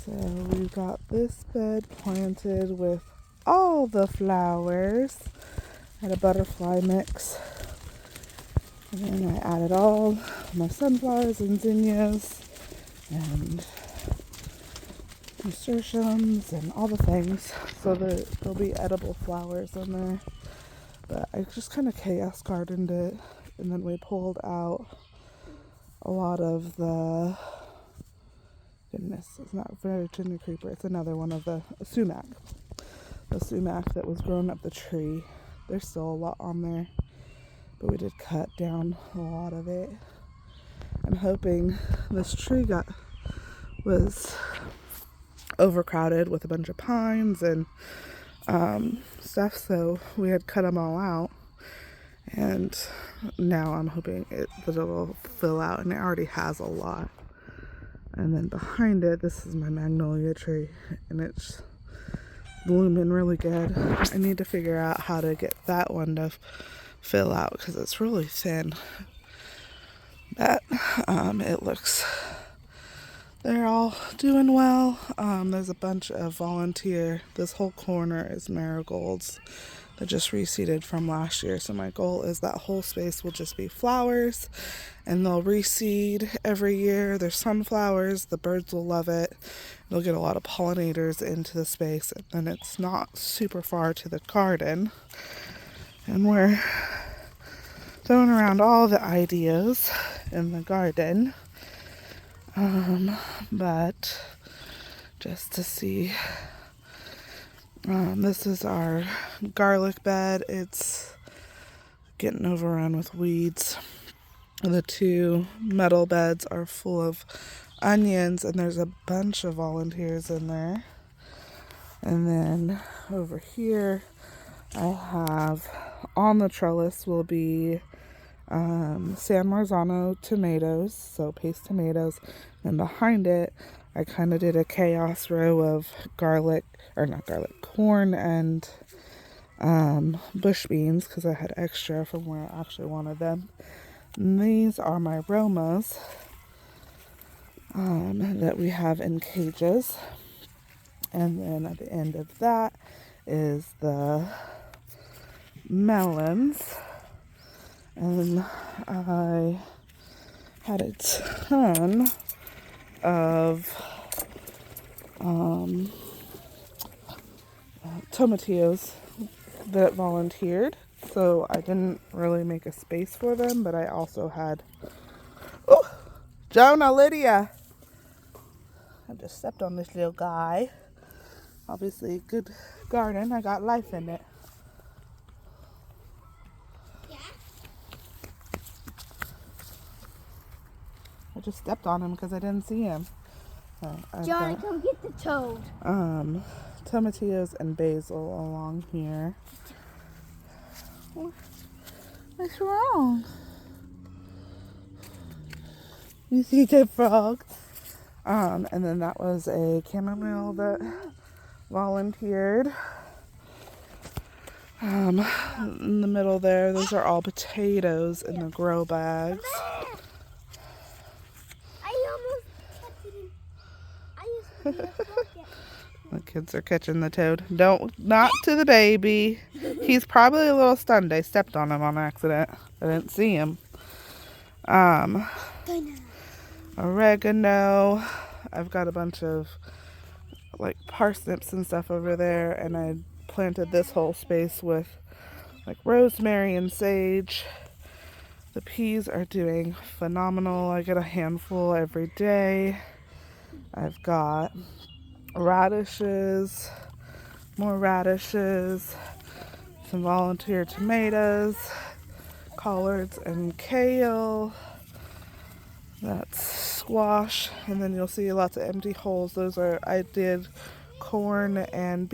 So we got this bed planted with all the flowers. I had a butterfly mix. And then I added all my sunflowers and zinnias and nasturtiums and all the things, so that there'll be edible flowers in there. But I just kind of chaos gardened it, and then we pulled out a lot of the, goodness, it's not Virginia creeper, it's another one of the sumac. The sumac that was growing up the tree. There's still a lot on there, but we did cut down a lot of it. I'm hoping this tree was overcrowded with a bunch of pines and stuff, so we had cut them all out, and now I'm hoping that it'll fill out, and it already has a lot. And then behind it, this is my magnolia tree, and it's blooming really good. I need to figure out how to get that one to fill out because it's really thin. But it looks, they're all doing well. There's a bunch of volunteer. This whole corner is marigolds that just reseeded from last year. So my goal is that whole space will just be flowers, and they'll reseed every year. There's sunflowers. The birds will love it. They'll get a lot of pollinators into the space, and it's not super far to the garden. And we're throwing around all the ideas in the garden. But just to see, this is our garlic bed. It's getting overrun with weeds. The two metal beds are full of onions, and there's a bunch of volunteers in there. And then over here, I have on the trellis will be San Marzano tomatoes, so paste tomatoes, and behind it I kind of did a chaos row of corn and bush beans because I had extra from where I actually wanted them. And these are my Romas that we have in cages, and then at the end of that is the melons. And I had a ton of tomatillos that volunteered, so I didn't really make a space for them, but I also had, oh, Jonah, Lydia, I just stepped on this little guy. Obviously good garden, I got life in it. I just stepped on him because I didn't see him. Johnny, come get the toad. Tomatillos and basil along here. What's wrong? You see the frog? And then that was a chamomile that volunteered. In the middle there, those are all potatoes in the grow bags. The kids are catching the toad. Not to the baby. He's probably a little stunned. I stepped on him on accident. I didn't see him. Oregano. I've got a bunch of like parsnips and stuff over there, and I planted this whole space with like rosemary and sage. The peas are doing phenomenal. I get a handful every day. I've got radishes, more radishes, some volunteer tomatoes, collards and kale. That's squash, and then you'll see lots of empty holes. I did corn and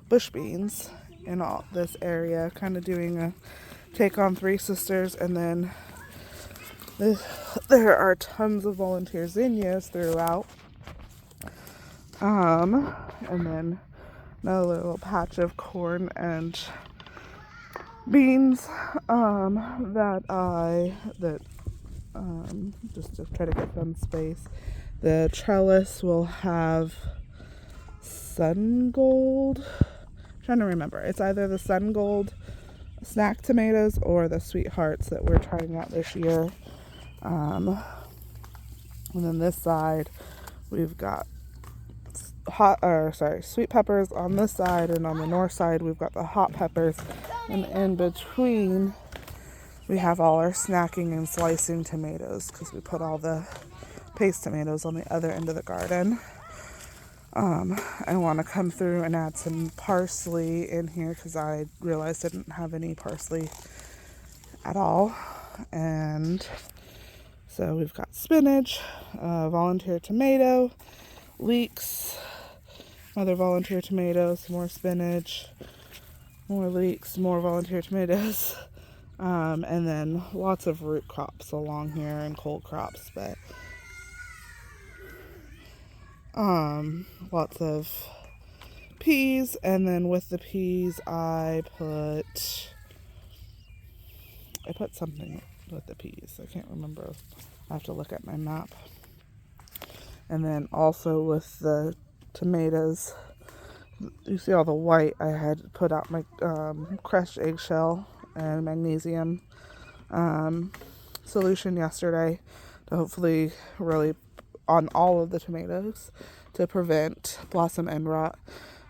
bush beans in all this area, kind of doing a take on Three Sisters, and then there are tons of volunteer zinnias throughout. And then another little patch of corn and beans just to try to get them space. The trellis will have sun gold. I'm trying to remember. It's either the sun gold snack tomatoes or the sweethearts that we're trying out this year. And then this side, we've got sweet peppers on this side, and on the north side, we've got the hot peppers. And in between, we have all our snacking and slicing tomatoes because we put all the paste tomatoes on the other end of the garden. I want to come through and add some parsley in here because I realized I didn't have any parsley at all. And so we've got spinach, volunteer tomato, leeks, another volunteer tomato, some more spinach, more leeks, more volunteer tomatoes, and then lots of root crops along here and cold crops, but lots of peas. And then with the peas I put something with the peas. I can't remember. I have to look at my map. And then also with the tomatoes, you see all the white, I had put out my crushed eggshell and magnesium solution yesterday to hopefully really on all of the tomatoes to prevent blossom end rot.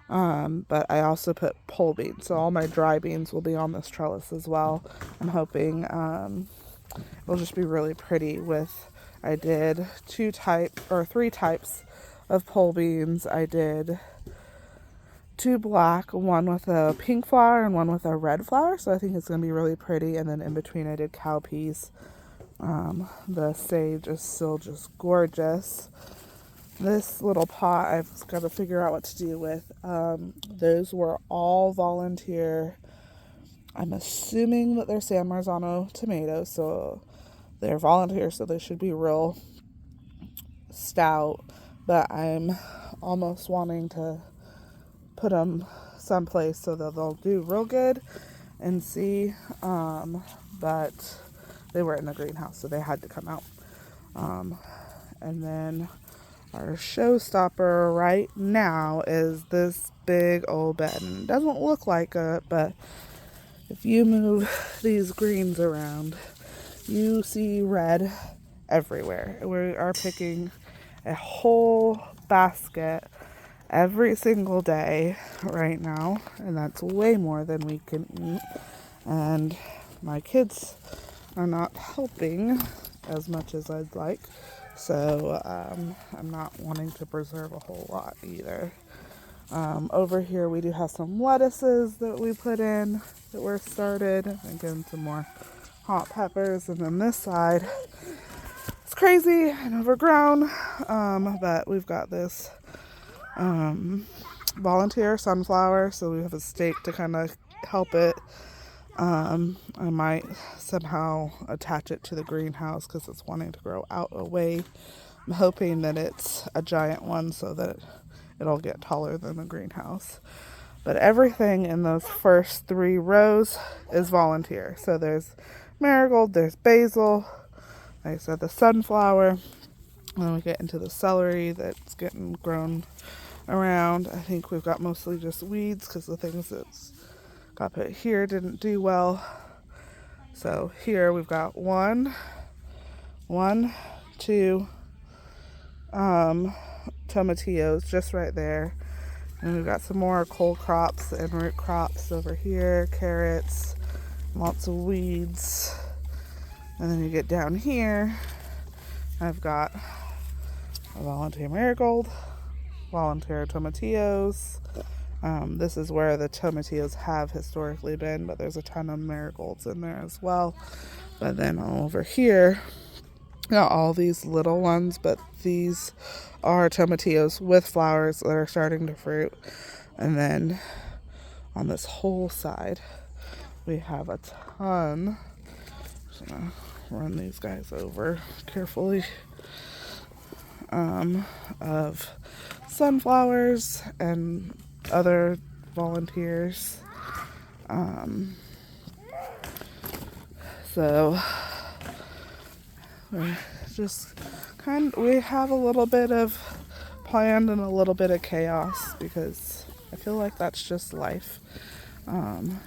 But I also put pole beans, so all my dry beans will be on this trellis as well. I'm hoping it'll just be really pretty. I did 3 types of pole beans. I did 2 black, one with a pink flower and one with a red flower, so I think it's going to be really pretty. And then in between I did cowpeas. The sage is still just gorgeous. This little pot I've got to figure out what to do with. Those were all volunteer. I'm assuming that they're San Marzano tomatoes, so they're volunteer, so they should be real stout. But I'm almost wanting to put them someplace so that they'll do real good and see. But they were in the greenhouse, so they had to come out. And then our showstopper right now is this big old bed. And it doesn't look like it, but if you move these greens around, you see red everywhere. We are picking a whole basket every single day right now, and that's way more than we can eat. And my kids are not helping as much as I'd like, so I'm not wanting to preserve a whole lot either. Over here we do have some lettuces that we put in that were started, and again some more hot peppers. And then this side, it's crazy and overgrown, but we've got this volunteer sunflower, so we have a stake to kind of help it. I might somehow attach it to the greenhouse because it's wanting to grow out away. I'm hoping that it's a giant one so that it'll get taller than the greenhouse. But everything in those first 3 rows is volunteer. So there's marigold, there's basil, like I said, the sunflower. And then we get into the celery that's getting grown around. I think we've got mostly just weeds because the things that's got put here didn't do well. So here we've got 1, 2 tomatillos just right there. And we've got some more cold crops and root crops over here, carrots, lots of weeds. And then you get down here, I've got a volunteer marigold, volunteer tomatillos. This is where the tomatillos have historically been, but there's a ton of marigolds in there as well. But then over here, got all these little ones, but these are tomatillos with flowers that are starting to fruit. And then on this whole side, we have a ton. Just gonna run these guys over carefully. Of sunflowers and other volunteers. So we're just we have a little bit of planned and a little bit of chaos because I feel like that's just life. I'm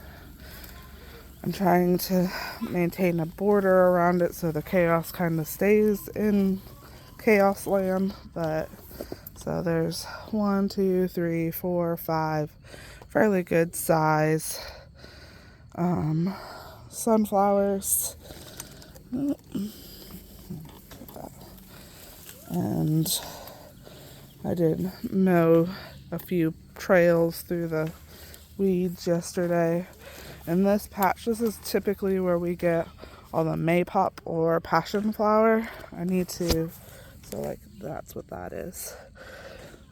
trying to maintain a border around it so the chaos kind of stays in chaos land. But so there's 1, 2, 3, 4, 5 fairly good size sunflowers. And I did mow a few trails through the weeds yesterday. In this patch, this is typically where we get all the maypop or passion flower. I need to, so like that's what that is.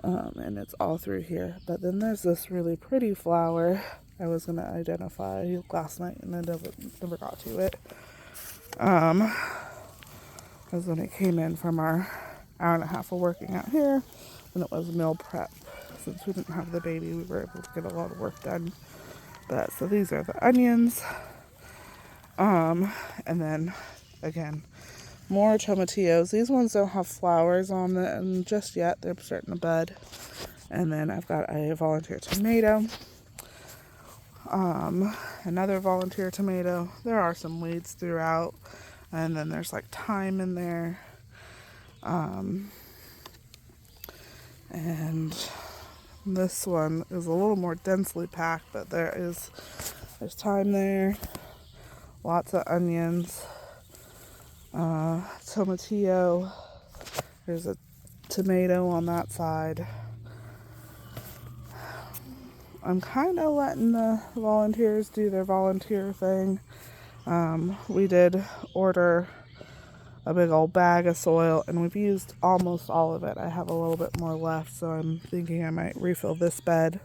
And it's all through here. But then there's this really pretty flower I was going to identify last night and I never got to it. Because when it came in from our hour and a half of working out here, and it was meal prep. Since we didn't have the baby, we were able to get a lot of work done. But so these are the onions. And then again, more tomatillos. These ones don't have flowers on them just yet. They're starting to bud. And then I've got a volunteer tomato. Another volunteer tomato. There are some weeds throughout. And then there's like thyme in there. And this one is a little more densely packed, but there's thyme there. Lots of onions. Tomatillo. There's a tomato on that side. I'm kind of letting the volunteers do their volunteer thing. We did order a big old bag of soil and we've used almost all of it. I have a little bit more left, so I'm thinking I might refill this bed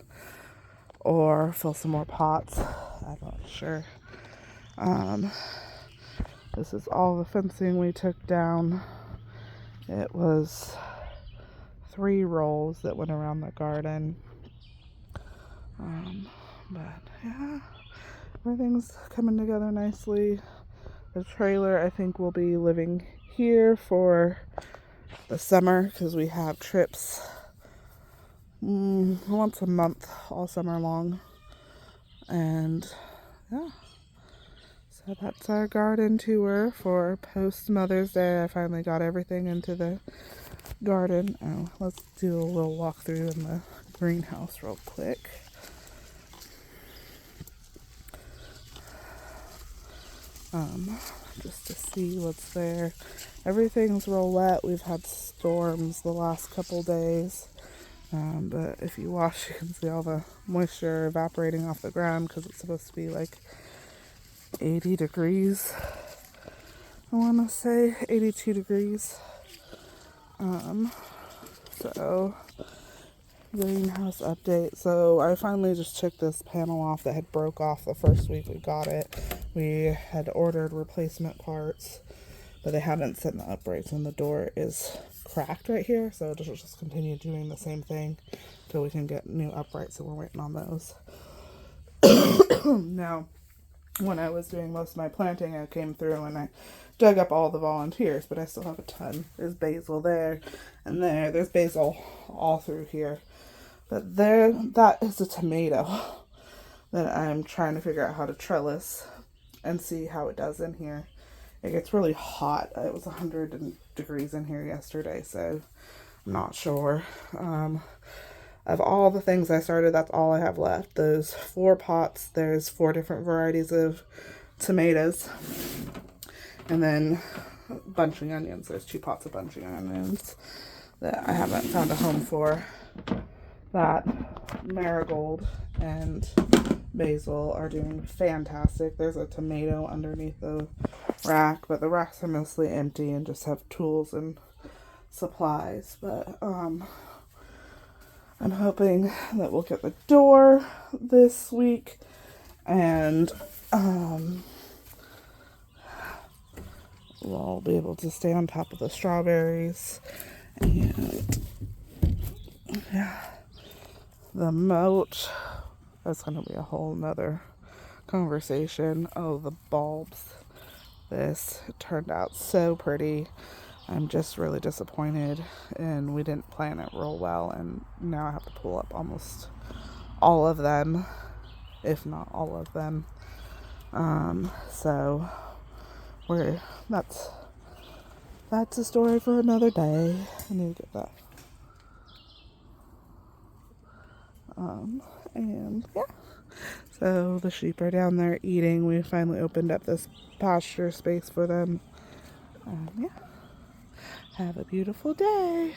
or fill some more pots. I'm not sure. This is all the fencing we took down. It was 3 rolls that went around the garden. But yeah, everything's coming together nicely. The trailer, I think, will be living here for the summer because we have trips once a month all summer long. And yeah, so that's our garden tour for post Mother's Day. I finally got everything into the garden. Oh, let's do a little walkthrough in the greenhouse real quick. Just to see what's there. Everything's real wet. We've had storms the last couple days. But if you wash, you can see all the moisture evaporating off the ground because it's supposed to be like 80 degrees. I want to say 82 degrees. So greenhouse update. So I finally just took this panel off that had broke off the first week we got it. We had ordered replacement parts, but they haven't sent the uprights, and the door is cracked right here, so it'll just continue doing the same thing until we can get new uprights, so we're waiting on those. Now, when I was doing most of my planting, I came through and I dug up all the volunteers, but I still have a ton. There's basil there and there. There's basil all through here. But there, that is a tomato that I'm trying to figure out how to trellis and see how it does in here. It gets really hot. It was 100 degrees in here yesterday, so I'm not sure. Of all the things I started, that's all I have left. Those 4 pots, there's 4 different varieties of tomatoes. And then bunching onions. There's 2 pots of bunching onions that I haven't found a home for. That marigold and basil are doing fantastic. There's a tomato underneath the rack, but the racks are mostly empty and just have tools and supplies. But I'm hoping that we'll get the door this week and we'll be able to stay on top of the strawberries. And yeah, the moat, that's going to be a whole nother conversation. Oh, the bulbs. This turned out so pretty. I'm just really disappointed, and we didn't plan it real well, and now I have to pull up almost all of them, if not all of them. So we're that's a story for another day. I need to get that. And yeah. So the sheep are down there eating. We finally opened up this pasture space for them. Yeah. Have a beautiful day.